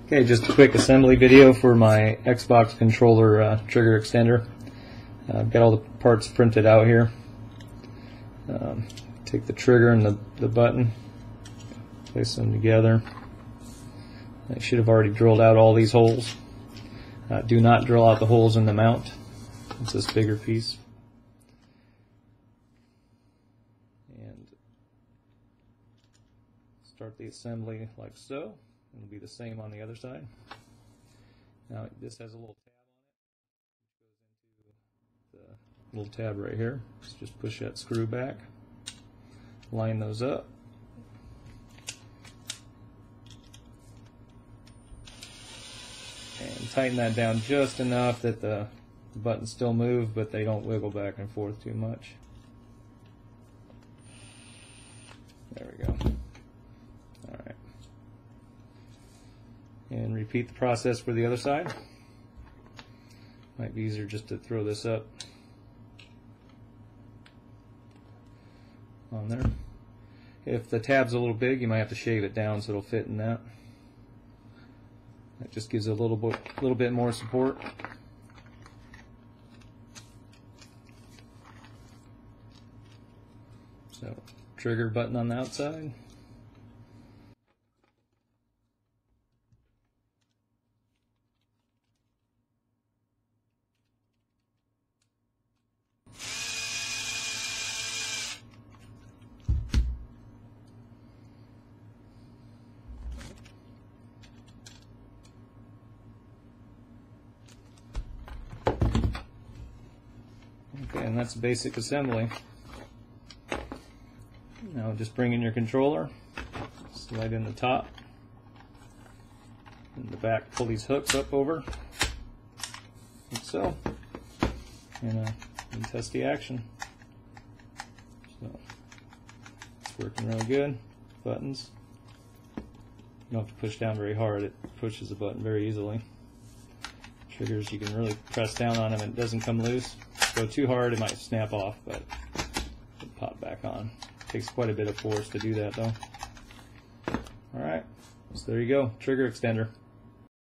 Okay, just a quick assembly video for my Xbox controller trigger extender. I've got all the parts printed out here. Take the trigger and the button, place them together. I should have already drilled out all these holes. Do not drill out the holes in the mount. It's this bigger piece. And start the assembly like so. It'll be the same on the other side. Now this has a little tab on it, which goes into the little tab right here. Let's just push that screw back, line those up, and tighten that down just enough that the buttons still move, but they don't wiggle back and forth too much. There we go. Alright. And repeat the process for the other side. Might be easier just to throw this up on there. If the tab's a little big, you might have to shave it down so it'll fit in that. That just gives it a little bit more support. So, trigger button on the outside. Okay, and that's the basic assembly. Now just bring in your controller, slide in the top, and the back, pull these hooks up over, like so, and test the action. So it's working really good. Buttons, you don't have to push down very hard, it pushes the button very easily. Triggers, you can really press down on them and it doesn't come loose. Go too hard, it might snap off, but it'll pop back on. Takes quite a bit of force to do that though. Alright, so there you go, trigger extender.